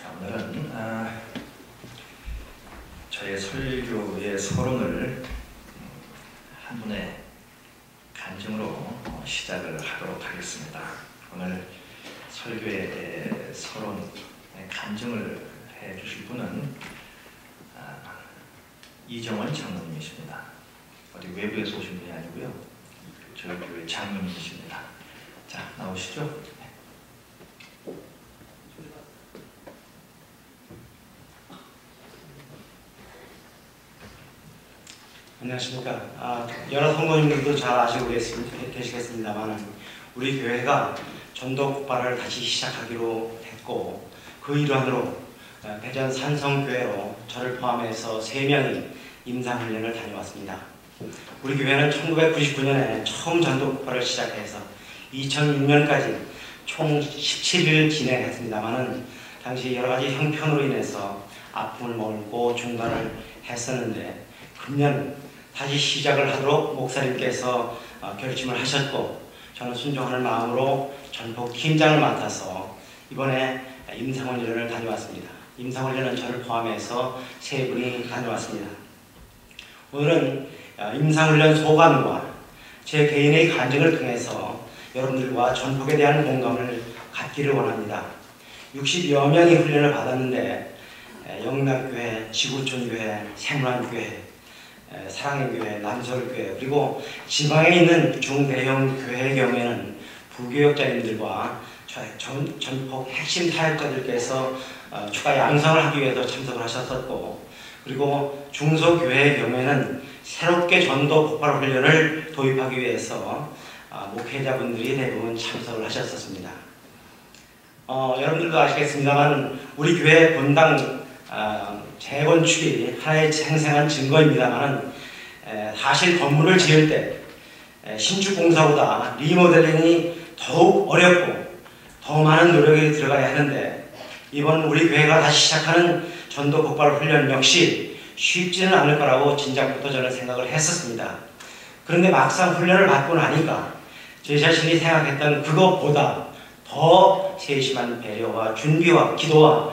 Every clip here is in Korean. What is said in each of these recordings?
자, 오늘은 저의 설교의 서론을 한 분의 간증으로 시작을 하도록 하겠습니다. 오늘 설교의 서론 간증을 해주실 분은 이정원 장로님이십니다. 어디 외부에서 오신 분이 아니고요, 저희 교회 장로님이십니다. 자, 나오시죠. 안녕하십니까. 여러 성도님들도 잘 아시고 계시겠습니다만, 우리 교회가 전도 폭발을 다시 시작하기로 했고, 그 일환으로 대전 산성교회로 저를 포함해서 3명이 임상훈련을 다녀왔습니다. 우리 교회는 1999년에 처음 전도 폭발을 시작해서 2006년까지 총 17일 진행했습니다만, 당시 여러 가지 형편으로 인해서 아픔을 몰고 중단을 했었는데, 금년 다시 시작을 하도록 목사님께서 결심을 하셨고, 저는 순종하는 마음으로 전폭 팀장을 맡아서 이번에 임상훈련을 다녀왔습니다. 임상훈련은 저를 포함해서 3분이 다녀왔습니다. 오늘은 임상훈련 소감과 제 개인의 간증을 통해서 여러분들과 전폭에 대한 공감을 갖기를 원합니다. 60여 명이 훈련을 받았는데, 영락교회, 지구촌교회, 생문안교회, 사랑의 교회, 남서울교회, 그리고 지방에 있는 중대형 교회의 경우에는 부교역자님들과 전폭 핵심 타협자들께서 추가 양성을 하기 위해서 참석을 하셨었고, 그리고 중소교회의 경우에는 새롭게 전도 폭발 훈련을 도입하기 위해서 목회자분들이 대부분 참석을 하셨었습니다. 여러분들도 아시겠습니다만, 우리 교회 본당 재건축이 하나의 생생한 증거입니다만, 사실 건물을 지을 때 신축 공사보다 리모델링이 더욱 어렵고 더 많은 노력이 들어가야 하는데, 이번 우리 교회가 다시 시작하는 전도 폭발 훈련 역시 쉽지는 않을 거라고 진작부터 저는 생각을 했었습니다. 그런데 막상 훈련을 받고 나니까 제 자신이 생각했던 그것보다 더 세심한 배려와 준비와 기도와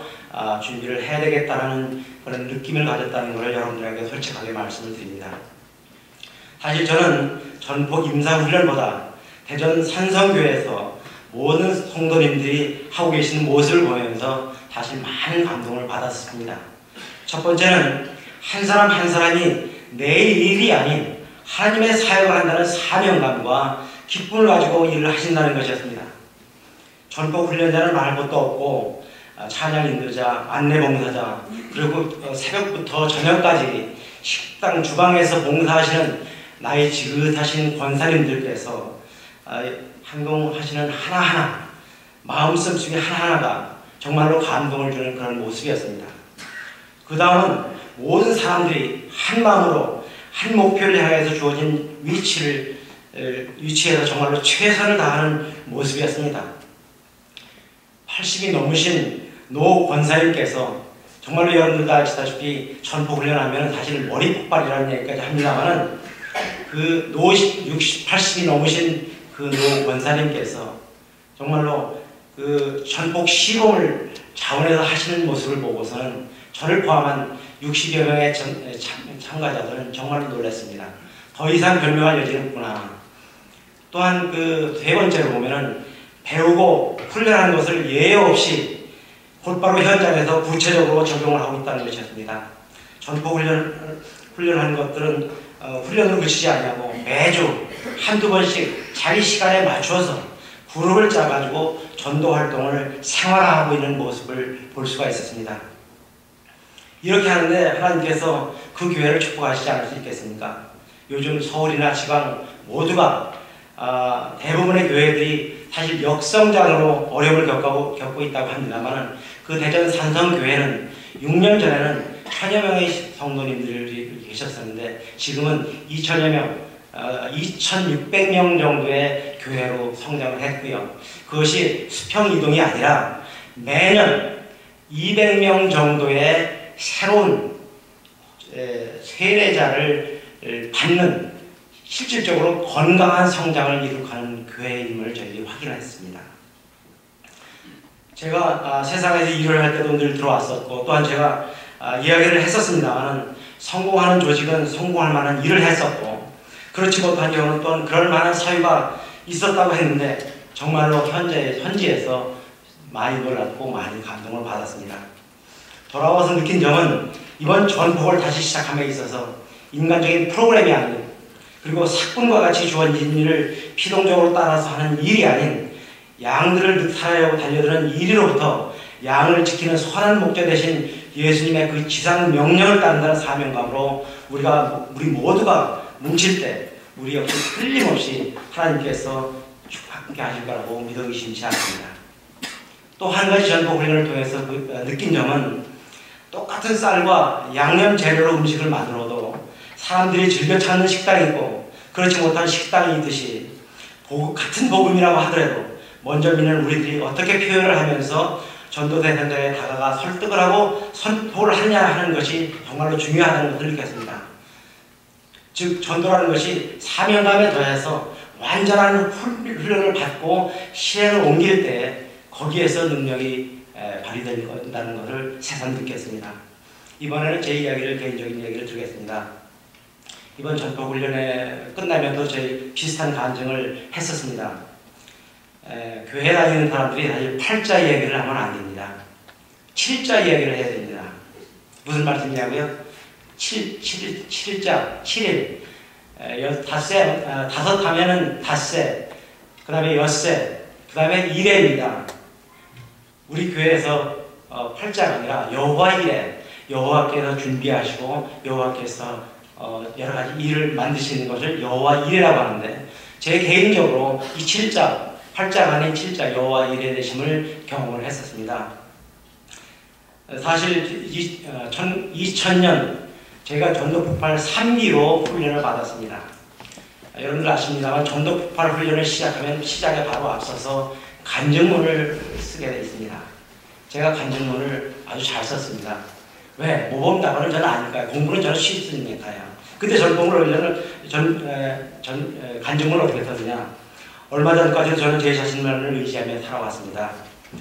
준비를 해야 되겠다는 그런 느낌을 가졌다는 것을 여러분들에게 솔직하게 말씀을 드립니다. 사실 저는 전폭 임상훈련보다 대전 산성교회에서 모든 성도님들이 하고 계시는 모습을 보면서 사실 많은 감동을 받았습니다. 첫 번째는 한 사람 한 사람이 내 일이 아닌 하나님의 사역을 한다는 사명감과 기쁨을 가지고 일을 하신다는 것이었습니다. 전폭 훈련자는 말할 것도 없고, 찬양 인도자, 안내 봉사자, 그리고 새벽부터 저녁까지 식당 주방에서 봉사하시는 나이 지긋하신 권사님들께서 행동하시는 하나하나, 마음씀속에 하나하나가 정말로 감동을 주는 그런 모습이었습니다. 그 다음은 모든 사람들이 한 마음으로 한 목표를 향해서 주어진 위치에서 정말로 최선을 다하는 모습이었습니다. 80이 넘으신 노 권사님께서 정말로 여러분들도 아시다시피 전폭 훈련하면 사실 머리 폭발이라는 얘기까지 합니다만은, 그 80이 넘으신 그 노 권사님께서 정말로 그 전폭 시범을 자원해서 하시는 모습을 보고서는 저를 포함한 60여 명의 참가자들은 정말로 놀랐습니다. 더 이상 변명할 여지는 없구나. 또한 그 세 번째로 보면은 배우고 훈련하는 것을 예외 없이 곧바로 현장에서 구체적으로 적용을 하고 있다는 것이었습니다. 전폭 훈련하는 것들은 훈련으로 그치지 않냐고 매주 한두 번씩 자기 시간에 맞춰서 그룹을 짜가지고 전도 활동을 생활화하고 있는 모습을 볼 수가 있었습니다. 이렇게 하는데 하나님께서 그 교회를 축복하시지 않을 수 있겠습니까? 요즘 서울이나 지방 모두가 대부분의 교회들이 사실 역성장으로 어려움을 겪고 있다고 합니다만, 그 대전 산성교회는 6년 전에는 1000여 명의 성도님들이 계셨었는데, 지금은 2000여 명, 2600명 정도의 교회로 성장을 했고요. 그것이 수평 이동이 아니라 매년 200명 정도의 새로운 세례자를 받는 실질적으로 건강한 성장을 이룩하는 교회임을 저희들이 확인했습니다. 제가 세상에서 일을 할 때도 늘 들어왔었고 또한 제가 이야기를 했었습니다만 성공하는 조직은 성공할 만한 일을 했었고 그렇지 못한 경우는 또한 그럴 만한 사유가 있었다고 했는데 정말로 현지에서 많이 놀랐고 많이 감동을 받았습니다. 돌아와서 느낀 점은 이번 전복을 다시 시작함에 있어서 인간적인 프로그램이 아닌 그리고 사건과 같이 주어진 일을 피동적으로 따라서 하는 일이 아닌 양들을 늑탈하려고 달려드는 일로부터 양을 지키는 선한 목자 대신 예수님의 그 지상 명령을 따른다는 사명감으로 우리 모두가 뭉칠 때 우리 역시 틀림없이 하나님께서 함께 하실 거라고 믿어 의심치 않습니다. 또 한 가지 전복 훈련을 통해서 느낀 점은 똑같은 쌀과 양념 재료로 음식을 만들어도 사람들이 즐겨 찾는 식당이 있고 그렇지 못한 식당이 있듯이 같은 복음이라고 하더라도 먼저 믿는 우리들이 어떻게 표현을 하면서 전도 대상자에 다가가 설득을 하고 선포를 하냐 하는 것이 정말로 중요하다는 것을 느꼈습니다. 즉 전도라는 것이 사명감에 더해서 완전한 훈련을 받고 실행을 옮길 때 거기에서 능력이 발휘된다는 것을 새삼 느꼈습니다. 이번에는 제 이야기를 개인적인 이야기를 드리겠습니다. 이번 전도훈련에 끝나면서 저희 비슷한 간증을 했었습니다. 교회 다니는 사람들이 사실 8자 이야기를 하면 안 됩니다. 7자 이야기를 해야 됩니다. 무슨 말씀이냐고요? 7자, 7일. 다섯 하면은 닷새, 그 다음에 엿새, 그 다음에 이레입니다. 우리 교회에서 8자가 아니라 여호와 이레, 여호와께서 준비하시고 여호와께서 여러 가지 일을 만드시는 것을 여호와 이레라고 하는데 제 개인적으로 이 7자, 8자가 아닌 7자 여호와 이레 되심을 경험을 했었습니다. 사실 2000년 제가 전도폭발 3기로 훈련을 받았습니다. 여러분들 아십니다만 전도폭발 훈련을 시작하면 시작에 바로 앞서서 간증문을 쓰게 되어 있습니다. 제가 간증문을 아주 잘 썼습니다. 왜? 모범답안은 저는 아니까요. 공부는 저는 쉽으니까요. 근데 간증문을 어떻게 썼느냐? 얼마 전까지 저는 제 자신만을 의지하며 살아왔습니다.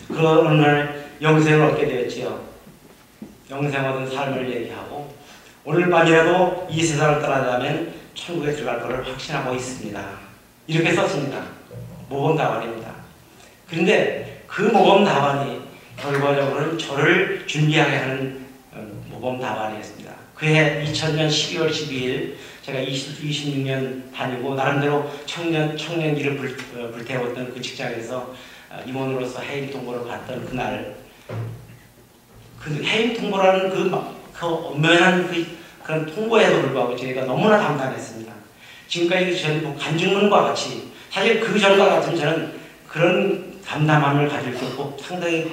그런 어느 날 영생을 얻게 되었지요. 영생 얻은 삶을 얘기하고 오늘 밤이라도 이 세상을 떠나자면 천국에 들어갈 것을 확신하고 있습니다. 이렇게 썼습니다. 모범 답안입니다. 그런데 그 모범 답안이 결과적으로는 저를 준비하게 하는 모범 답안이었습니다. 그해 2000년 12월 12일 제가 26년 다니고 나름대로 청년기를 불태웠던 그 직장에서 임원으로서 해임 통보를 받던 그날 그 해임 통보라는 그 엄연한 그런 통보에도 불구하고 저희가 너무나 담담했습니다. 지금까지 저는 간증문과 같이 사실 그 전과 같은 저는 그런 담담함을 가질 수 없고 상당히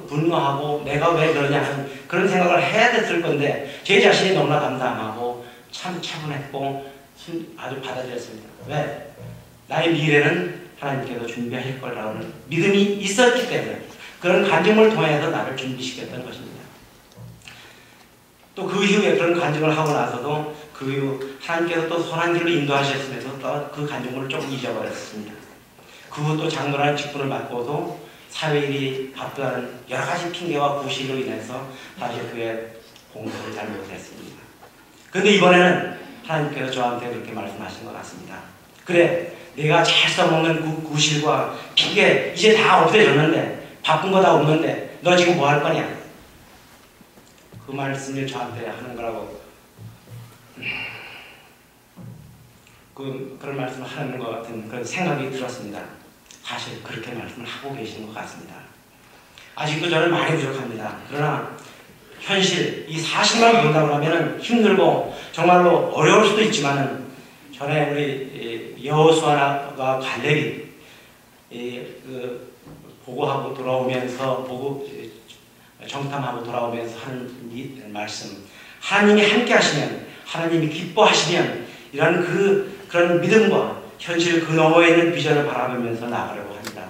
분노하고 내가 왜 그러냐 하는 그런 생각을 해야 됐을 건데 제 자신이 너무나 담담하고 참 차분했고 아주 받아들였습니다. 왜? 나의 미래는 하나님께서 준비하실 거라는 믿음이 있었기 때문에 그런 간증을 통해서 나를 준비시켰던 것입니다. 또 그 이후에 그런 간증을 하고 나서도 그 이후 하나님께서 또 선한 길로 인도하셨으면서 또 그 간증을 조금 잊어버렸습니다. 그 후 또 장로라는 직분을 맡고도 사회일이 바쁘다는 여러 가지 핑계와 구실로 인해서 다시 그의 공부를 잘 못했습니다. 그런데 이번에는 하나님께서 저한테 그렇게 말씀하신 것 같습니다. 그래, 내가 잘 써먹는 그 구실과 핑계 이제 다 없애졌는데 바쁜 거 다 없는데 너 지금 뭐 할 거냐? 그 말씀을 저한테 하는 거라고 그런 말씀을 하는 것 같은 그런 생각이 들었습니다. 사실 그렇게 말씀을 하고 계신 것 같습니다. 아직도 저는 많이 부족합니다. 그러나 현실, 이 사실만 본다고 하면 힘들고 정말로 어려울 수도 있지만은 전에 우리 여호수아가 갈렙이 보고하고 돌아오면서 정탐하고 돌아오면서 하는 이 말씀, 하나님이 함께 하시면, 하나님이 기뻐하시면 이런 그런 믿음과 현실 그 너머에 있는 비전을 바라보면서 나아가려고 합니다.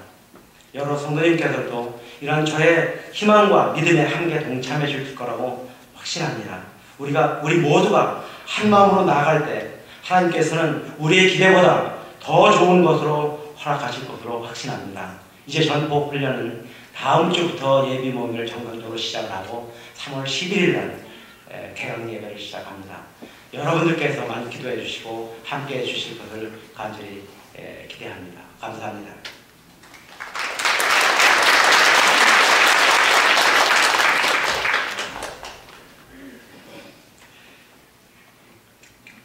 여러 성도님께서도 이런 저의 희망과 믿음에 함께 동참해 주실 거라고 확신합니다. 우리 모두가 한 마음으로 나아갈 때 하나님께서는 우리의 기대보다 더 좋은 것으로 허락하실 것으로 확신합니다. 이제 전복 훈련은 다음 주부터 예비 모임을 정상적으로 시작을 하고 3월 11일 날 개강 예배를 시작합니다. 여러분들께서 많이 기도해 주시고 함께 해 주실 것을 간절히 기대합니다. 감사합니다.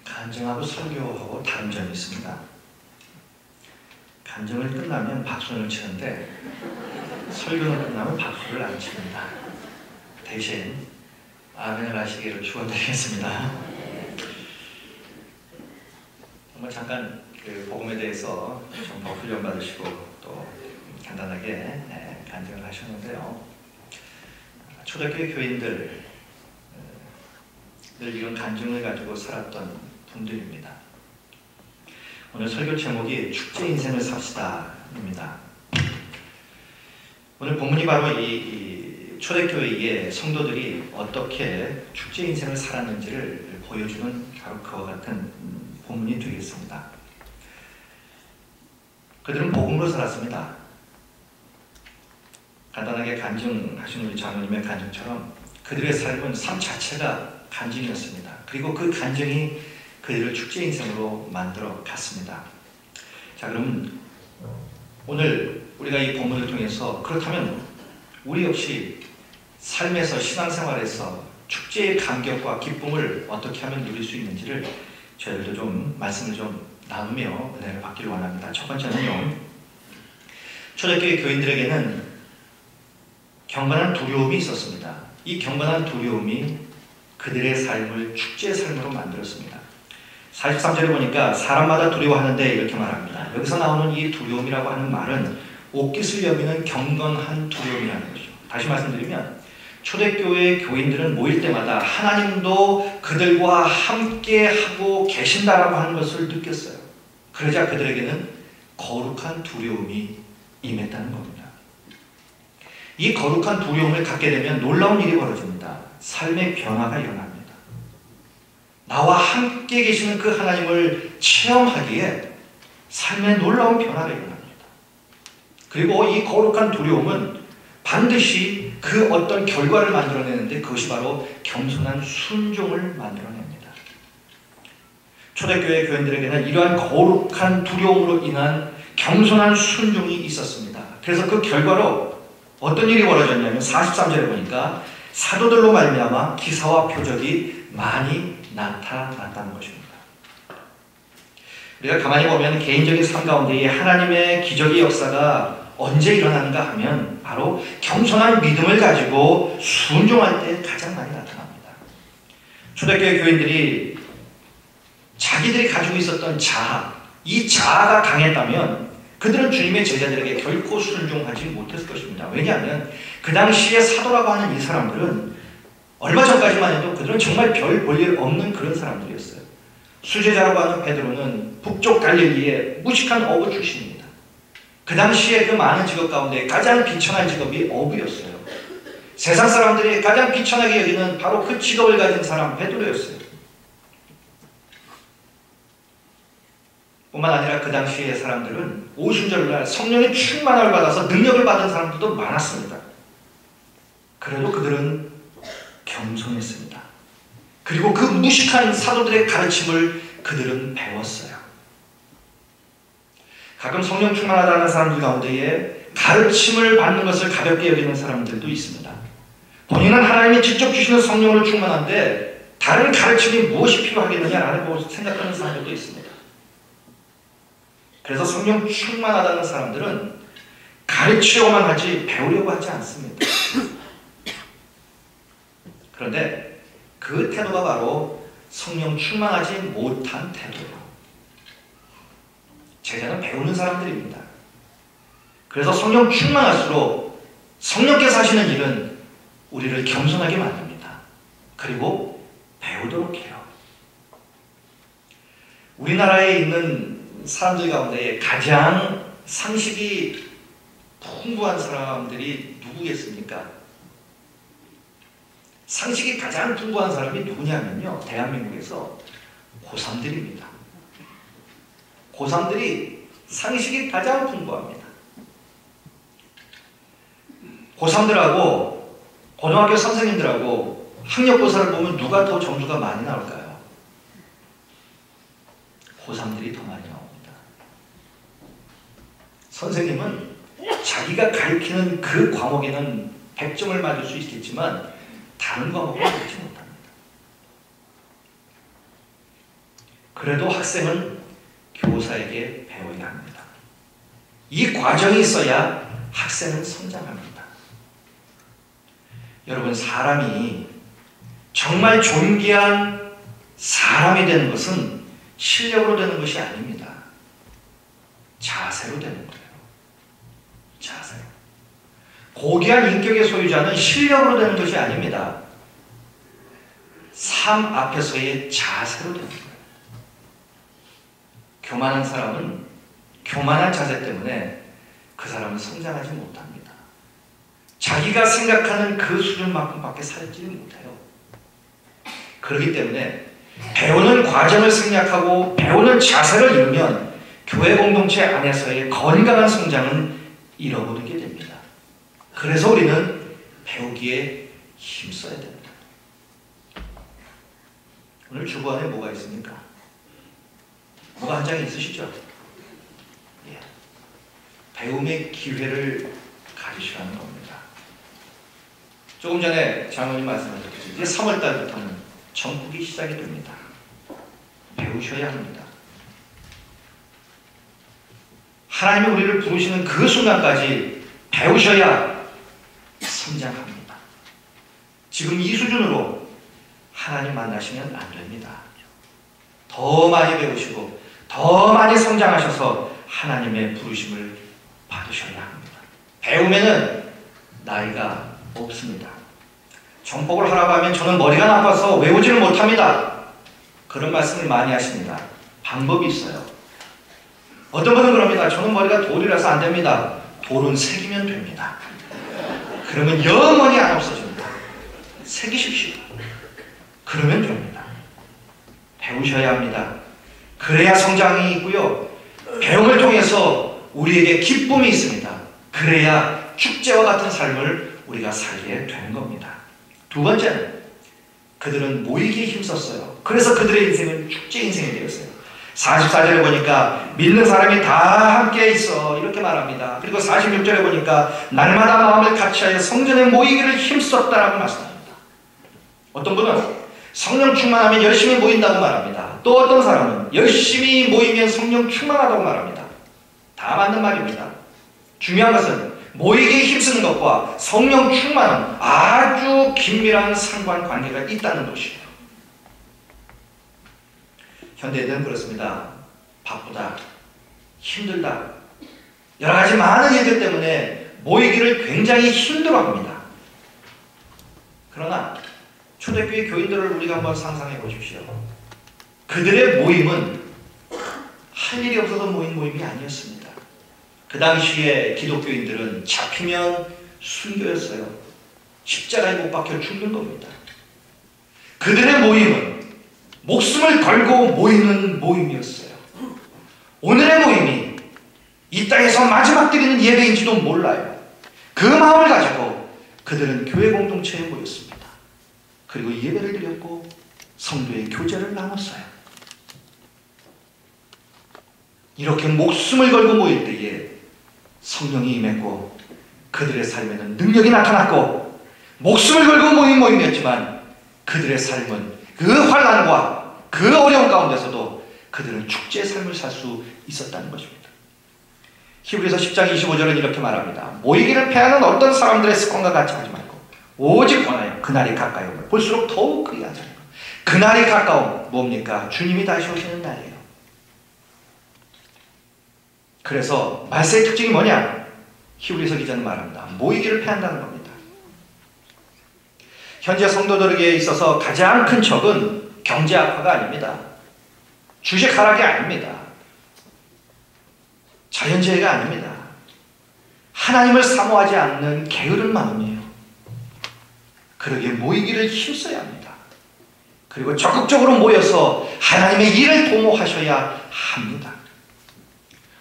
간증하고 설교하고 다른 점이 있습니다. 간증을 끝나면 박수를 치는데 설교는 끝나면 박수를 안 칩니다. 대신 아멘을 하시기를 축원드리겠습니다. 정말 잠깐 그 복음에 대해서 좀 더 훈련 받으시고 또 간단하게 간증을 하셨는데요. 초대교회 교인들 늘 이런 간증을 가지고 살았던 분들입니다. 오늘 설교 제목이 축제 인생을 삽시다입니다. 오늘 본문이 바로 이 초대교회의 성도들이 어떻게 축제 인생을 살았는지를 보여주는 바로 그와 같은 본문이 되겠습니다. 그들은 복음으로 살았습니다. 간단하게 간증하신 우리 장로님의 간증처럼 그들의 삶은 삶 자체가 간증이었습니다. 그리고 그 간증이 그들을 축제 인생으로 만들어 갔습니다. 자, 그럼 오늘 우리가 이 본문을 통해서 그렇다면 우리 역시 삶에서 신앙생활에서 축제의 감격과 기쁨을 어떻게 하면 누릴 수 있는지를 저희들도 좀 말씀을 좀 나누며 은혜를 받기를 원합니다. 첫 번째는요, 초대교회 교인들에게는 경건한 두려움이 있었습니다. 이 경건한 두려움이 그들의 삶을 축제의 삶으로 만들었습니다. 43절에 보니까 사람마다 두려워하는데 이렇게 말합니다. 여기서 나오는 이 두려움이라고 하는 말은 옷깃을 여미는 경건한 두려움이라는 것이죠. 다시 말씀드리면 초대교회 교인들은 모일 때마다 하나님도 그들과 함께 하고 계신다라고 하는 것을 느꼈어요. 그러자 그들에게는 거룩한 두려움이 임했다는 겁니다. 이 거룩한 두려움을 갖게 되면 놀라운 일이 벌어집니다. 삶의 변화가 일어납니다. 나와 함께 계시는 그 하나님을 체험하기에 삶의 놀라운 변화가 일어납니다. 그리고 이 거룩한 두려움은 반드시 그 어떤 결과를 만들어내는데 그것이 바로 겸손한 순종을 만들어냅니다. 초대교회 교인들에게는 이러한 거룩한 두려움으로 인한 겸손한 순종이 있었습니다. 그래서 그 결과로 어떤 일이 벌어졌냐면 43절에 보니까 사도들로 말미암아 기사와 표적이 많이 나타났다는 것입니다. 우리가 가만히 보면 개인적인 삶 가운데 하나님의 기적의 역사가 언제 일어나는가 하면 바로 겸손한 믿음을 가지고 순종할 때 가장 많이 나타납니다. 초대교회 교인들이 자기들이 가지고 있었던 자아, 이 자아가 강했다면 그들은 주님의 제자들에게 결코 순종하지 못했을 것입니다. 왜냐하면 그 당시에 사도라고 하는 이 사람들은 얼마 전까지만 해도 그들은 정말 별 볼 일 없는 그런 사람들이었어요. 수제자라고 하는 베드로는 북쪽 갈릴리의 무식한 어부 출신입니다. 그 당시에 그 많은 직업 가운데 가장 비천한 직업이 어부였어요. 세상 사람들이 가장 비천하게 여기는 바로 그 직업을 가진 사람 베드로였어요. 뿐만 아니라 그 당시의 사람들은 오순절날 성령의 충만함을 받아서 능력을 받은 사람들도 많았습니다. 그래도 그들은 겸손했습니다. 그리고 그 무식한 사도들의 가르침을 그들은 배웠어요. 가끔 성령 충만하다는 사람들 가운데에 가르침을 받는 것을 가볍게 여기는 사람들도 있습니다. 본인은 하나님이 직접 주시는 성령으로 충만한데 다른 가르침이 무엇이 필요하겠느냐라고 생각하는 사람들도 있습니다. 그래서 성령 충만하다는 사람들은 가르치려고만 하지 배우려고 하지 않습니다. 그런데 그 태도가 바로 성령 충만하지 못한 태도예요. 제자는 배우는 사람들입니다. 그래서 성령 충만할수록 성령께서 하시는 일은 우리를 겸손하게 만듭니다. 그리고 배우도록 해요. 우리나라에 있는 사람들 가운데 가장 상식이 풍부한 사람들이 누구겠습니까? 상식이 가장 풍부한 사람이 누구냐면요, 대한민국에서 고3들입니다. 고3들이 상식이 가장 풍부합니다. 고3들하고 고등학교 선생님들하고 학력고사를 보면 누가 더 점수가 많이 나올까요? 고3들이 더 많이 나옵니다. 선생님은 자기가 가르치는 그 과목에는 100점을 맞을 수 있겠지만 다른 과목은 그렇지 못합니다. 그래도 학생은 교사에게 배워야 합니다. 이 과정이 있어야 학생은 성장합니다. 여러분, 사람이 정말 존귀한 사람이 되는 것은 실력으로 되는 것이 아닙니다. 자세로 되는 거예요. 자세로. 고귀한 인격의 소유자는 실력으로 되는 것이 아닙니다. 삶 앞에서의 자세로 되는 거예요. 교만한 사람은 교만한 자세 때문에 그 사람은 성장하지 못합니다. 자기가 생각하는 그 수준만큼밖에 살지를 못해요. 그렇기 때문에 배우는 과정을 생략하고 배우는 자세를 잃으면 교회 공동체 안에서의 건강한 성장은 잃어버리게 됩니다. 그래서 우리는 배우기에 힘써야 됩니다. 오늘 주보 안에 뭐가 있습니까? 뭐가 한 장이 있으시죠? 예. 배움의 기회를 가지시라는 겁니다. 조금 전에 장로님 말씀하셨듯이 이제 3월달부터는 전국이 시작이 됩니다. 배우셔야 합니다. 하나님이 우리를 부르시는 그 순간까지 배우셔야 성장합니다. 지금 이 수준으로 하나님 만나시면 안 됩니다. 더 많이 배우시고 더 많이 성장하셔서 하나님의 부르심을 받으셔야 합니다. 배움에는 나이가 없습니다. 정복을 하라고 하면 저는 머리가 나빠서 외우지를 못합니다. 그런 말씀을 많이 하십니다. 방법이 있어요. 어떤 분은 그럽니다. 저는 머리가 돌이라서 안 됩니다. 돌은 새기면 됩니다. 그러면 영원히 안 없어집니다. 새기십시오. 그러면 됩니다. 배우셔야 합니다. 그래야 성장이 있고요. 배움을 통해서 우리에게 기쁨이 있습니다. 그래야 축제와 같은 삶을 우리가 살게 되는 겁니다. 두 번째는 그들은 모이기에 힘썼어요. 그래서 그들의 인생은 축제 인생이 되었어요. 44절에 보니까 믿는 사람이 다 함께 있어 이렇게 말합니다. 그리고 46절에 보니까 날마다 마음을 같이하여 성전에 모이기를 힘썼다라고 말씀합니다. 어떤 분은 성령 충만하면 열심히 모인다고 말합니다. 또 어떤 사람은 열심히 모이면 성령 충만하다고 말합니다. 다 맞는 말입니다. 중요한 것은 모이기에 힘쓰는 것과 성령 충만은 아주 긴밀한 상관관계가 있다는 것이에요. 현대인은 그렇습니다. 바쁘다, 힘들다, 여러 가지 많은 일들 때문에 모이기를 굉장히 힘들어합니다. 그러나 초대교회 교인들을 우리가 한번 상상해 보십시오. 그들의 모임은 할 일이 없어서 모인 모임이 아니었습니다. 그 당시에 기독교인들은 잡히면 순교였어요. 십자가에 못 박혀 죽는 겁니다. 그들의 모임은 목숨을 걸고 모이는 모임이었어요. 오늘의 모임이 이 땅에서 마지막 드리는 예배인지도 몰라요. 그 마음을 가지고 그들은 교회 공동체에 모였습니다. 그리고 예배를 드렸고 성도의 교제를 나눴어요. 이렇게 목숨을 걸고 모일 때에 성령이 임했고 그들의 삶에는 능력이 나타났고 목숨을 걸고 모인 모임이었지만 그들의 삶은 그 환난과 그 어려운 가운데서도 그들은 축제의 삶을 살 수 있었다는 것입니다. 히브리서 10장 25절은 이렇게 말합니다. 모이기를 패하는 어떤 사람들의 습관과 같이 하지 말고 오직 권하여 그날이 가까이 오면 볼수록 더욱 그리 하자. 그날이 가까움 뭡니까? 주님이 다시 오시는 날이에요. 그래서 말세의 특징이 뭐냐? 히브리서 기자는 말합니다. 모이기를 패한다는 겁니다. 현재 성도들에게 있어서 가장 큰 적은 경제 악화가 아닙니다. 주식 하락이 아닙니다. 자연재해가 아닙니다. 하나님을 사모하지 않는 게으른 마음이에요. 그러기에 모이기를 힘써야 합니다. 그리고 적극적으로 모여서 하나님의 일을 도모하셔야 합니다.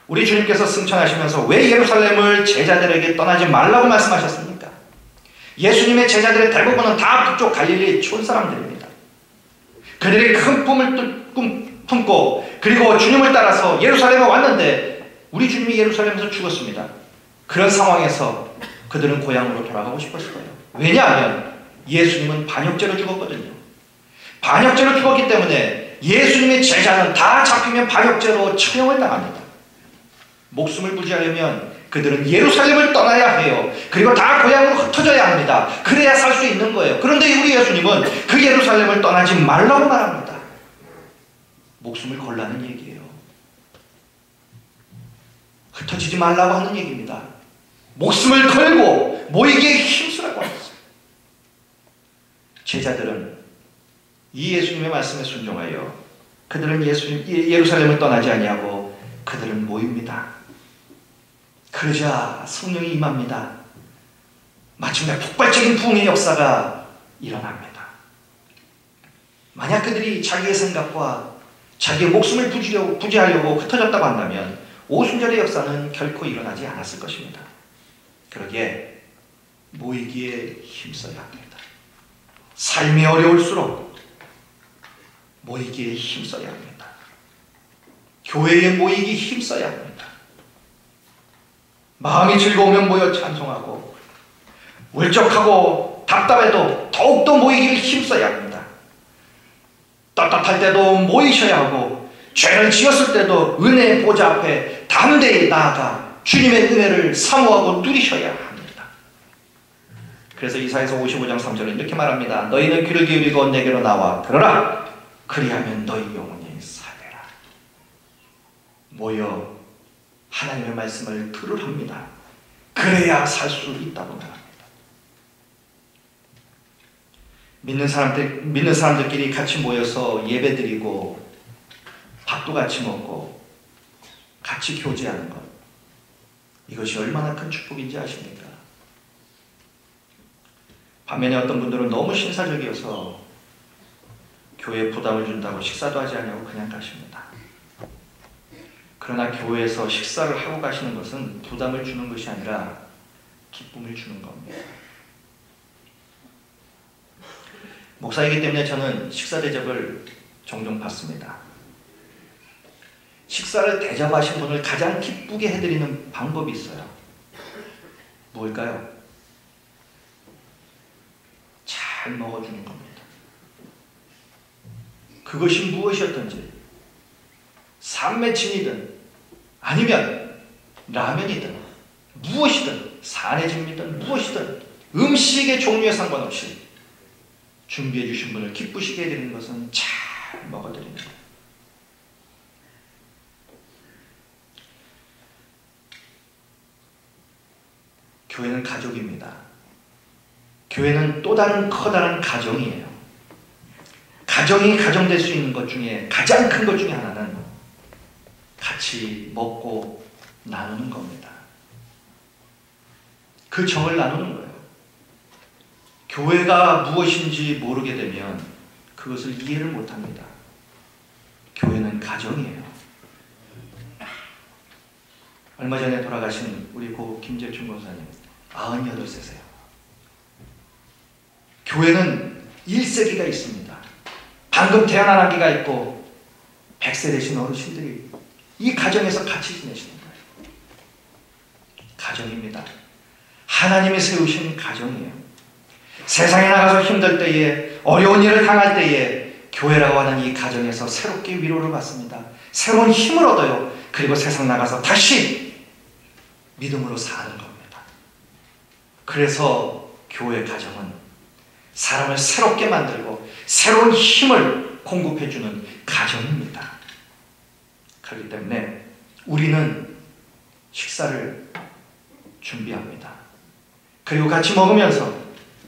우리 주님께서 승천하시면서 왜 예루살렘을 제자들에게 떠나지 말라고 말씀하셨습니까? 예수님의 제자들의 대부분은 다 북쪽 갈릴리 촌 사람들입니다. 그들이 큰 꿈을 품고 그리고 주님을 따라서 예루살렘에 왔는데 우리 주님이 예루살렘에서 죽었습니다. 그런 상황에서 그들은 고향으로 돌아가고 싶었을 거예요. 왜냐하면 예수님은 반역죄로 죽었거든요. 반역죄로 죽었기 때문에 예수님의 제자는 다 잡히면 반역죄로 처형을 당합니다. 목숨을 부지하려면 그들은 예루살렘을 떠나야 해요. 그리고 다 고향으로 흩어져야 합니다. 그래야 살 수 있는 거예요. 그런데 우리 예수님은 그 예루살렘을 떠나지 말라고 말합니다. 목숨을 걸라는 얘기예요. 흩어지지 말라고 하는 얘기입니다. 목숨을 걸고 모이기에 힘쓰라고 하셨어요. 제자들은 이 예수님의 말씀에 순종하여 그들은 예루살렘을 떠나지 아니하고 그들은 모입니다. 그러자 성령이 임합니다. 마침내 폭발적인 부흥의 역사가 일어납니다. 만약 그들이 자기의 생각과 자기의 목숨을 부지하려고 흩어졌다고 한다면 오순절의 역사는 결코 일어나지 않았을 것입니다. 그러기에 모이기에 힘써야 합니다. 삶이 어려울수록 모이기에 힘써야 합니다. 교회에 모이기 힘써야 합니다. 마음이 즐거우면 모여 찬송하고 울적하고 답답해도 더욱더 모이기를 힘써야 합니다. 떳떳할 때도 모이셔야 하고 죄를 지었을 때도 은혜의 보좌 앞에 담대히 나아가 주님의 은혜를 사모하고 누리셔야 합니다. 그래서 이사야서 55장 3절은 이렇게 말합니다. 너희는 귀를 기울이고 내게로 나와 들어라. 그리하면 너희 영혼이 살리라. 모여 하나님의 말씀을 들으랍니다. 그래야 살 수 있다고 말합니다. 믿는 사람들끼리 같이 모여서 예배드리고 밥도 같이 먹고 같이 교제하는 것, 이것이 얼마나 큰 축복인지 아십니까? 반면에 어떤 분들은 너무 신사적이어서 교회에 부담을 준다고 식사도 하지 않냐고 그냥 가십니다. 그러나 교회에서 식사를 하고 가시는 것은 부담을 주는 것이 아니라 기쁨을 주는 겁니다. 목사이기 때문에 저는 식사 대접을 종종 받습니다. 식사를 대접하신 분을 가장 기쁘게 해드리는 방법이 있어요. 뭘까요? 잘 먹어주는 겁니다. 그것이 무엇이었든지 삼매침이든 아니면 라면이든 무엇이든 사내집이든 무엇이든 음식의 종류에 상관없이 준비해 주신 분을 기쁘시게 해드리는 것은 잘 먹어드리는 거예요. 교회는 가족입니다. 교회는 또 다른 커다란 가정이에요. 가정이 가정될 수 있는 것 중에 가장 큰 것 중에 하나는 같이 먹고 나누는 겁니다. 그 정을 나누는 거예요. 교회가 무엇인지 모르게 되면 그것을 이해를 못합니다. 교회는 가정이에요. 얼마 전에 돌아가신 우리 고 김재춘 권사님 98세세요. 교회는 1세기가 있습니다. 방금 태어난 아기가 있고 100세 되신 어르신들이 이 가정에서 같이 지내시는 거예요. 가정입니다. 하나님이 세우신 가정이에요. 세상에 나가서 힘들 때에 어려운 일을 당할 때에 교회라고 하는 이 가정에서 새롭게 위로를 받습니다. 새로운 힘을 얻어요. 그리고 세상 나가서 다시 믿음으로 사는 겁니다. 그래서 교회 가정은 사람을 새롭게 만들고 새로운 힘을 공급해주는 가정입니다. 그렇기 때문에 우리는 식사를 준비합니다. 그리고 같이 먹으면서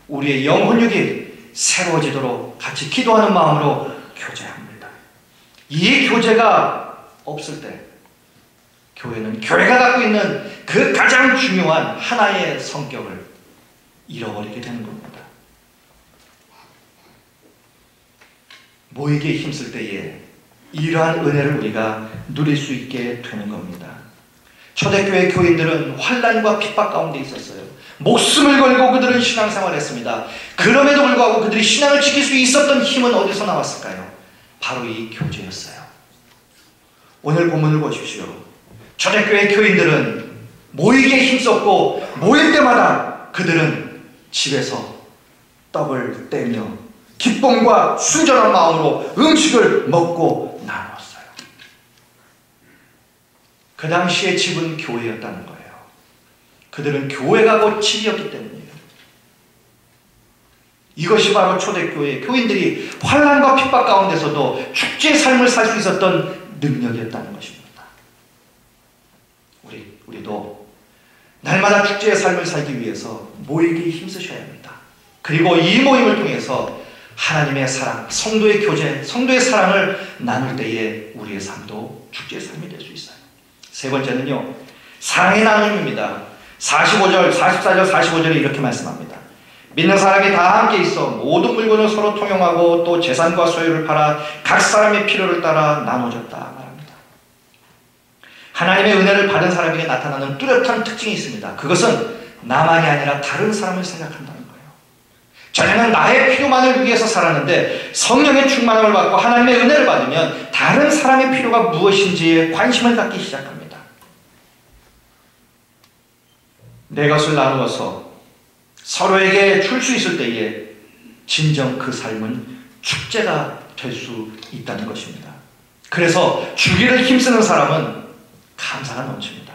우리의 영혼육이 새로워지도록 같이 기도하는 마음으로 교제합니다. 이 교제가 없을 때 교회는 교회가 갖고 있는 그 가장 중요한 하나의 성격을 잃어버리게 되는 겁니다. 모이기에 힘쓸 때에 이러한 은혜를 우리가 누릴 수 있게 되는 겁니다. 초대교회 교인들은 환난과 핍박 가운데 있었어요. 목숨을 걸고 그들은 신앙생활을 했습니다. 그럼에도 불구하고 그들이 신앙을 지킬 수 있었던 힘은 어디서 나왔을까요? 바로 이 교제였어요. 오늘 본문을 보십시오. 초대교회 교인들은 모이기에 힘썼고 모일 때마다 그들은 집에서 떡을 떼며 기쁨과 순전한 마음으로 음식을 먹고 나누었어요. 그 당시의 집은 교회였다는 거예요. 그들은 교회가 곧 집이었기 때문이에요. 이것이 바로 초대교회 교인들이 환난과 핍박 가운데서도 축제의 삶을 살 수 있었던 능력이었다는 것입니다. 우리도 날마다 축제의 삶을 살기 위해서 모이기 힘쓰셔야 합니다. 그리고 이 모임을 통해서 하나님의 사랑, 성도의 교제, 성도의 사랑을 나눌 때에 우리의 삶도 축제의 삶이 될 수 있어요. 세 번째는요, 사랑의 나눔입니다. 44절, 45절에 이렇게 말씀합니다. 믿는 사람이 다 함께 있어 모든 물건을 서로 통용하고 또 재산과 소유를 팔아 각 사람의 필요를 따라 나눠줬다 말합니다. 하나님의 은혜를 받은 사람에게 나타나는 뚜렷한 특징이 있습니다. 그것은 나만이 아니라 다른 사람을 생각한다는 거예요. 전에는 나의 필요만을 위해서 살았는데 성령의 충만함을 받고 하나님의 은혜를 받으면 다른 사람의 필요가 무엇인지에 관심을 갖기 시작합니다. 내 것을 나누어서 서로에게 줄 수 있을 때에 진정 그 삶은 축제가 될 수 있다는 것입니다. 그래서 주기를 힘쓰는 사람은 감사가 넘칩니다.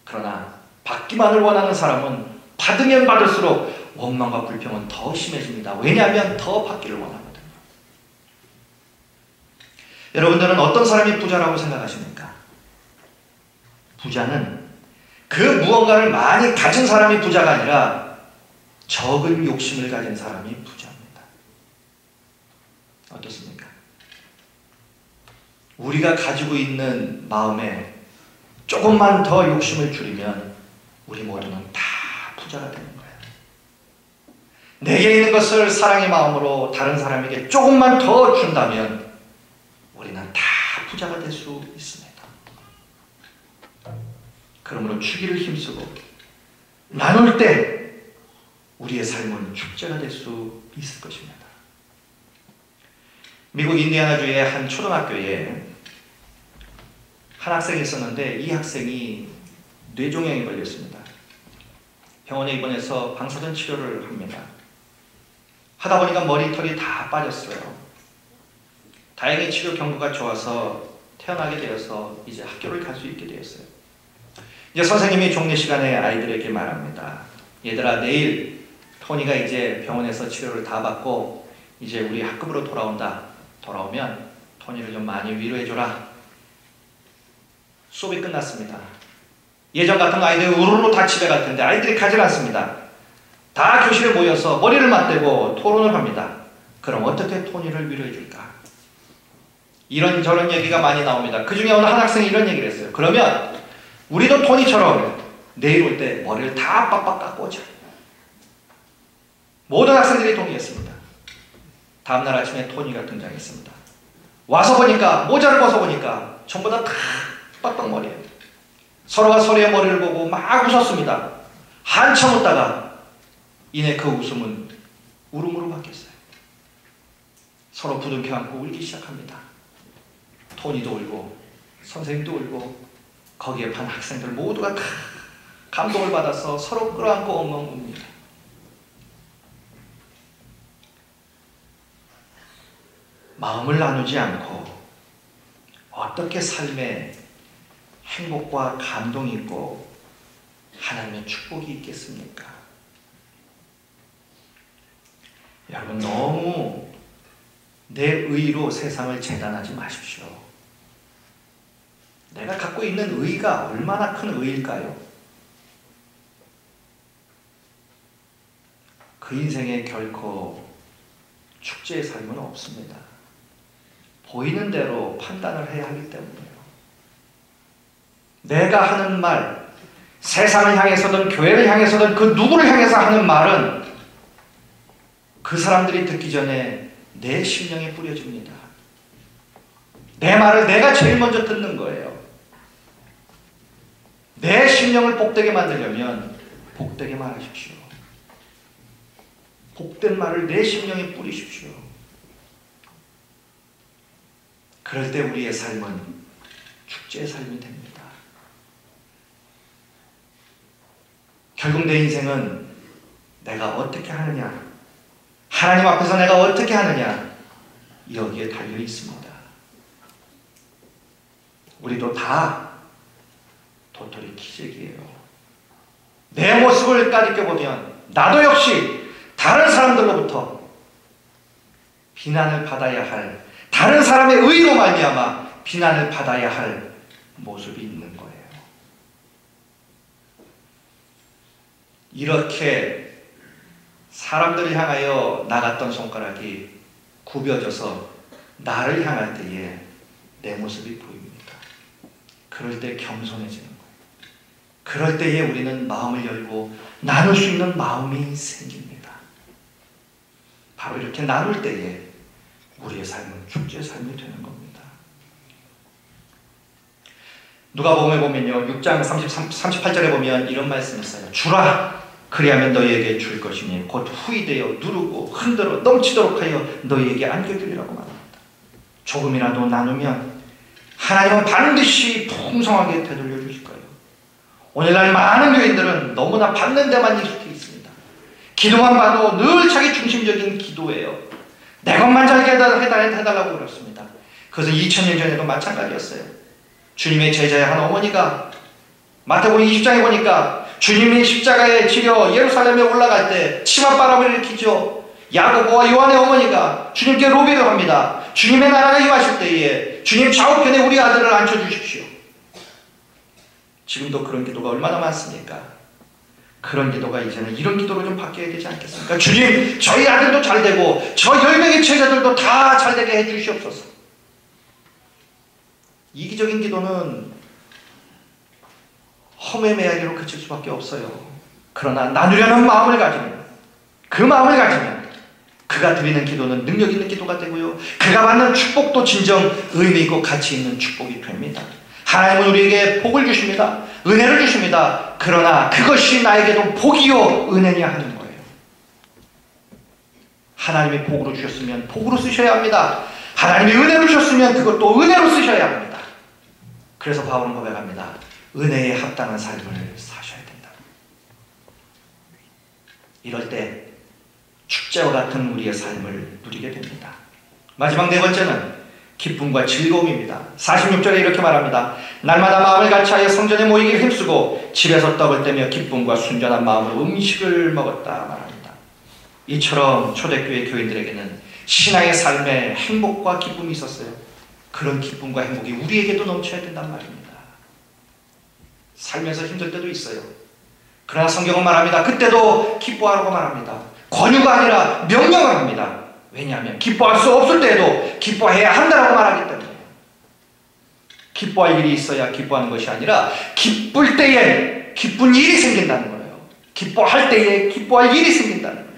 그러나 받기만을 원하는 사람은 받으면 받을수록 원망과 불평은 더 심해집니다. 왜냐하면 더 받기를 원하거든요. 여러분들은 어떤 사람이 부자라고 생각하십니까? 부자는 그 무언가를 많이 가진 사람이 부자가 아니라 적은 욕심을 가진 사람이 부자입니다. 어떻습니까? 우리가 가지고 있는 마음에 조금만 더 욕심을 줄이면 우리 모두는 다 부자가 되는 거예요. 내게 있는 것을 사랑의 마음으로 다른 사람에게 조금만 더 준다면 우리는 다 부자가 될 수 있습니다. 그러므로 주기를 힘쓰고 나눌 때 우리의 삶은 축제가 될 수 있을 것입니다. 미국 인디애나주의 한 초등학교에 한 학생이 있었는데 이 학생이 뇌종양에 걸렸습니다. 병원에 입원해서 방사선 치료를 합니다. 하다 보니까 머리털이 다 빠졌어요. 다행히 치료 경과가 좋아서 태어나게 되어서 이제 학교를 갈 수 있게 되었어요. 이제 선생님이 종례 시간에 아이들에게 말합니다. 얘들아, 내일 토니가 이제 병원에서 치료를 다 받고 이제 우리 학급으로 돌아온다. 돌아오면 토니를 좀 많이 위로해줘라. 수업이 끝났습니다. 예전 같은 아이들이 우르르 다 집에 갈 텐데 아이들이 가지 않습니다. 다 교실에 모여서 머리를 맞대고 토론을 합니다. 그럼 어떻게 토니를 위로해줄까? 이런저런 얘기가 많이 나옵니다. 그 중에 어느 한 학생이 이런 얘기를 했어요. 그러면 우리도 토니처럼 내일 올 때 머리를 다 빡빡 깎고 오자. 모든 학생들이 동의했습니다. 다음날 아침에 토니가 등장했습니다. 와서 보니까 모자를 벗어보니까 전부 다 빡빡 머리예요. 서로가 서로의 머리를 보고 막 웃었습니다. 한참 웃다가 이내 그 웃음은 울음으로 바뀌었어요. 서로 부둥켜 안고 울기 시작합니다. 토니도 울고 선생님도 울고 거기에 반 학생들 모두가 다 감동을 받아서 서로 끌어안고 엉엉 웁니다. 마음을 나누지 않고 어떻게 삶에 행복과 감동이 있고 하나님의 축복이 있겠습니까? 여러분, 너무 내 의로 세상을 재단하지 마십시오. 내가 갖고 있는 의가 얼마나 큰 의일까요? 그 인생에 결코 축제의 삶은 없습니다. 보이는 대로 판단을 해야 하기 때문이에요. 내가 하는 말, 세상을 향해서든 교회를 향해서든 그 누구를 향해서 하는 말은 그 사람들이 듣기 전에 내 심령에 뿌려집니다. 내 말을 내가 제일 먼저 듣는 거예요. 내 심령을 복되게 만들려면 복되게 말하십시오. 복된 말을 내 심령에 뿌리십시오. 그럴 때 우리의 삶은 축제의 삶이 됩니다. 결국 내 인생은 내가 어떻게 하느냐, 하나님 앞에서 내가 어떻게 하느냐, 여기에 달려 있습니다. 우리도 다 도토리 키재기예요. 내 모습을 까짓겨보면 나도 역시 다른 사람들로부터 비난을 받아야 할, 다른 사람의 의로 말미암아 비난을 받아야 할 모습이 있는 거예요. 이렇게 사람들을 향하여 나갔던 손가락이 굽여져서 나를 향할 때에 내 모습이 보입니다. 그럴 때 겸손해지는 거예요. 그럴 때에 우리는 마음을 열고 나눌 수 있는 마음이 생깁니다. 바로 이렇게 나눌 때에 우리의 삶은 축제의 삶이 되는 겁니다. 누가복음에 보면요, 6장 38절에 보면 이런 말씀이 있어요. 주라, 그리하면 너희에게 줄 것이니 곧 후이되어 누르고 흔들어 넘치도록 하여 너희에게 안겨주리라고 말합니다. 조금이라도 나누면 하나님은 반드시 풍성하게 되돌려 주실 거예요. 오늘날 많은 교인들은 너무나 받는 데만 익숙해 있습니다. 기도만 봐도 늘 자기 중심적인 기도예요. 내 것만 잘 해달라고 그랬습니다. 그것은 2000년 전에도 마찬가지였어요. 주님의 제자의 한 어머니가 마태복음 20장에 보니까 주님이 십자가에 지려 예루살렘에 올라갈 때 치맛바람을 일으키죠. 야고보와 요한의 어머니가 주님께 로비를 합니다. 주님의 나라가 임하실 때에 주님 좌우편에 우리 아들을 앉혀주십시오. 지금도 그런 기도가 얼마나 많습니까? 그런 기도가 이제는 이런 기도로 좀 바뀌어야 되지 않겠습니까? 주님, 저희 아들도 잘되고 저 10명의 제자들도 다 잘되게 해주시옵소서. 이기적인 기도는 험의 메아리로 그칠 수밖에 없어요. 그러나 나누려는 마음을 가지면, 그 마음을 가지면 그가 드리는 기도는 능력 있는 기도가 되고요, 그가 받는 축복도 진정 의미 있고 가치 있는 축복이 됩니다. 하나님은 우리에게 복을 주십니다. 은혜를 주십니다. 그러나 그것이 나에게도 복이요 은혜냐 하는 거예요. 하나님이 복으로 주셨으면 복으로 쓰셔야 합니다. 하나님이 은혜로 주셨으면 그것도 은혜로 쓰셔야 합니다. 그래서 바울은 고백합니다. 은혜에 합당한 삶을 사셔야 된다. 이럴 때 축제와 같은 우리의 삶을 누리게 됩니다. 마지막 네 번째는 기쁨과 즐거움입니다. 46절에 이렇게 말합니다. 날마다 마음을 같이하여 성전에 모이기 힘쓰고 집에서 떡을 떼며 기쁨과 순전한 마음으로 음식을 먹었다 말합니다. 이처럼 초대교회 교인들에게는 신앙의 삶에 행복과 기쁨이 있었어요. 그런 기쁨과 행복이 우리에게도 넘쳐야 된단 말입니다. 살면서 힘들 때도 있어요. 그러나 성경은 말합니다. 그때도 기뻐하라고 말합니다. 권유가 아니라 명령을 합니다. 왜냐하면 기뻐할 수 없을 때에도 기뻐해야 한다고 말하기 때문에. 기뻐할 일이 있어야 기뻐하는 것이 아니라 기쁠 때에 기쁜 일이 생긴다는 거예요. 기뻐할 때에 기뻐할 일이 생긴다는 거예요.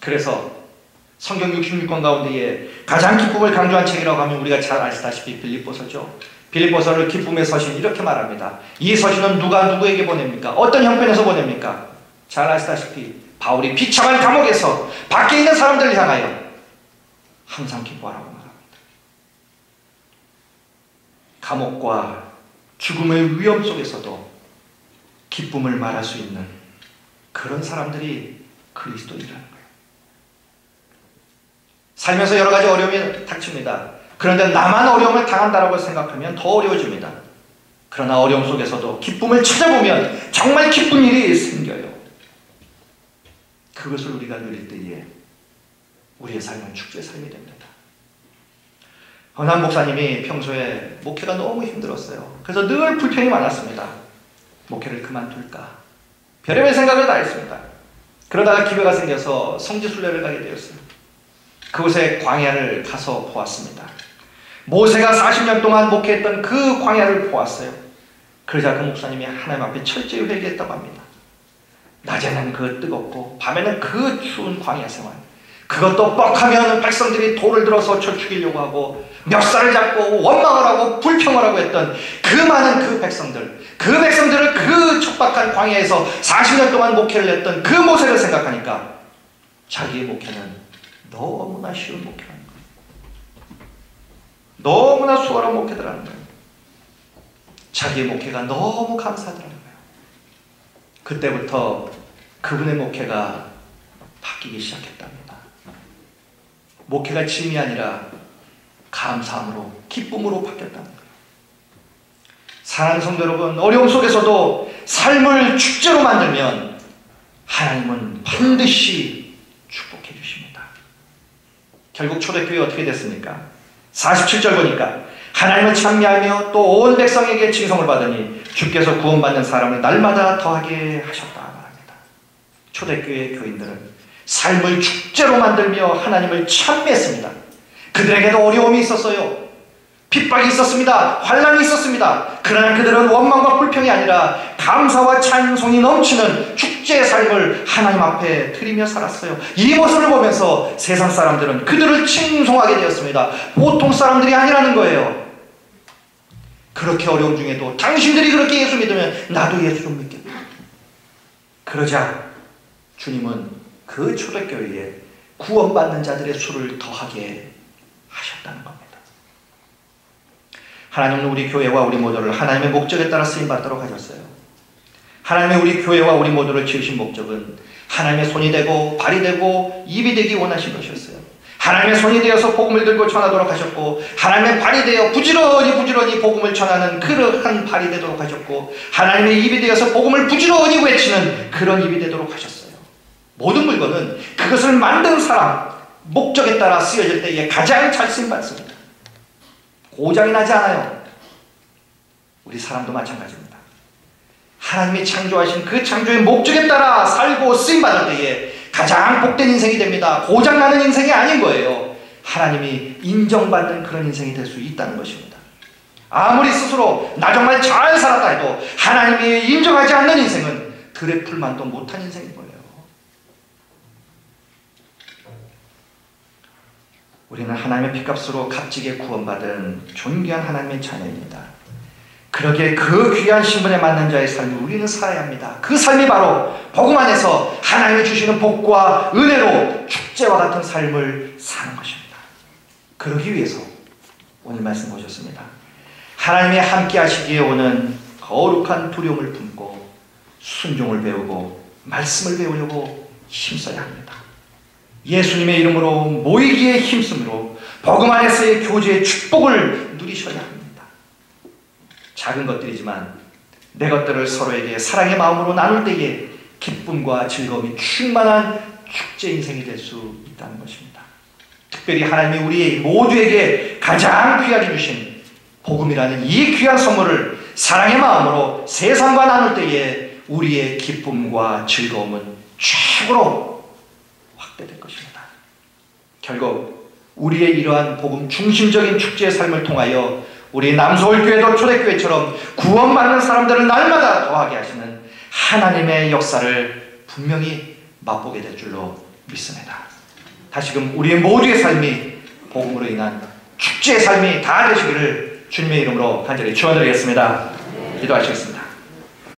그래서 성경 66권 가운데에 가장 기쁨을 강조한 책이라고 하면 우리가 잘 아시다시피 빌립보서죠. 빌립보서를 기쁨의 서신 이렇게 말합니다. 이 서신은 누가 누구에게 보냅니까? 어떤 형편에서 보냅니까? 잘 아시다시피 바울이 비참한 감옥에서 밖에 있는 사람들을 향하여 항상 기뻐하라고 말합니다. 감옥과 죽음의 위험 속에서도 기쁨을 말할 수 있는 그런 사람들이 그리스도인이라는 거예요. 살면서 여러 가지 어려움이 닥칩니다. 그런데 나만 어려움을 당한다고 생각하면 더 어려워집니다. 그러나 어려움 속에서도 기쁨을 찾아보면 정말 기쁜 일이 생겨요. 그것을 우리가 누릴 때에 우리의 삶은 축제의 삶이 됩니다. 한 목사님이 평소에 목회가 너무 힘들었어요. 그래서 늘 불평이 많았습니다. 목회를 그만둘까? 별의별 생각을 다 했습니다. 그러다가 기회가 생겨서 성지순례를 가게 되었어요. 그곳에 광야를 가서 보았습니다. 모세가 40년 동안 목회했던 그 광야를 보았어요. 그러자 그 목사님이 하나님 앞에 철저히 회개했다고 합니다. 낮에는 그 뜨겁고 밤에는 그 추운 광야 생활, 그것도 뻑하면 백성들이 돌을 들어서 쳐 죽이려고 하고 멱살을 잡고 원망을 하고 불평을 하고 했던 그 많은 그 백성들을 그 척박한 광야에서 40년 동안 목회를 했던 그 모세를 생각하니까 자기의 목회는 너무나 쉬운 목회라는 거예요. 너무나 수월한 목회더라는 거예요. 자기의 목회가 너무 감사하더라는 거예요. 그때부터 그분의 목회가 바뀌기 시작했답니다. 목회가 짐이 아니라 감사함으로, 기쁨으로 바뀌었다는 거예요. 사랑하는 성도 여러분, 어려움 속에서도 삶을 축제로 만들면 하나님은 반드시 축복해 주십니다. 결국 초대교회 어떻게 됐습니까? 47절 보니까 하나님을 찬미하며 또 온 백성에게 칭송을 받으니 주께서 구원받는 사람을 날마다 더하게 하셨다 말합니다. 초대교회 교인들은 삶을 축제로 만들며 하나님을 찬미했습니다. 그들에게도 어려움이 있었어요. 핍박이 있었습니다. 환난이 있었습니다. 그러나 그들은 원망과 불평이 아니라 감사와 찬송이 넘치는 축제의 삶을 하나님 앞에 드리며 살았어요. 이 모습을 보면서 세상 사람들은 그들을 칭송하게 되었습니다. 보통 사람들이 아니라는 거예요. 그렇게 어려움 중에도 당신들이 그렇게 예수 믿으면 나도 예수 좀 믿겠다. 그러자 주님은 그 초대교회에 구원받는 자들의 수를 더하게 하셨다는 겁니다. 하나님은 우리 교회와 우리 모두를 하나님의 목적에 따라 쓰임받도록 하셨어요. 하나님의 우리 교회와 우리 모두를 지으신 목적은 하나님의 손이 되고 발이 되고 입이 되기 원하신 것이었어요. 하나님의 손이 되어서 복음을 들고 전하도록 하셨고, 하나님의 발이 되어 부지런히 복음을 전하는 그러한 발이 되도록 하셨고, 하나님의 입이 되어서 복음을 부지런히 외치는 그런 입이 되도록 하셨어요. 모든 물건은 그것을 만든 사람 목적에 따라 쓰여질 때에 가장 잘 쓰임받습니다. 고장이 나지 않아요. 우리 사람도 마찬가지입니다. 하나님이 창조하신 그 창조의 목적에 따라 살고 쓰임받을 때에 가장 복된 인생이 됩니다. 고장나는 인생이 아닌 거예요. 하나님이 인정받는 그런 인생이 될 수 있다는 것입니다. 아무리 스스로 나 정말 잘 살았다 해도 하나님이 인정하지 않는 인생은 들에 풀만도 못한 인생인 거예요. 우리는 하나님의 피값으로 값지게 구원받은 존귀한 하나님의 자녀입니다. 그러기에 그 귀한 신분에 맞는 자의 삶을 우리는 살아야 합니다. 그 삶이 바로 복음 안에서 하나님이 주시는 복과 은혜로 축제와 같은 삶을 사는 것입니다. 그러기 위해서 오늘 말씀 보셨습니다. 하나님이 함께 하시기에 오는 거룩한 두려움을 품고 순종을 배우고 말씀을 배우려고 힘써야 합니다. 예수님의 이름으로 모이기에 힘쓰므로 복음 안에서의 교제의 축복을 누리셔야 합니다. 작은 것들이지만 내 것들을 서로에게 사랑의 마음으로 나눌 때에 기쁨과 즐거움이 충만한 축제 인생이 될 수 있다는 것입니다. 특별히 하나님이 우리 모두에게 가장 귀하게 주신 복음이라는 이 귀한 선물을 사랑의 마음으로 세상과 나눌 때에 우리의 기쁨과 즐거움은 최고로 확대될 것입니다. 결국 우리의 이러한 복음 중심적인 축제의 삶을 통하여 우리 남서울교회도 초대교회처럼 구원받는 사람들을 날마다 더하게 하시는 하나님의 역사를 분명히 맛보게 될 줄로 믿습니다. 다시금 우리의 모두의 삶이 복음으로 인한 축제의 삶이 다 되시기를 주님의 이름으로 간절히 축원드리겠습니다. 기도하시겠습니다.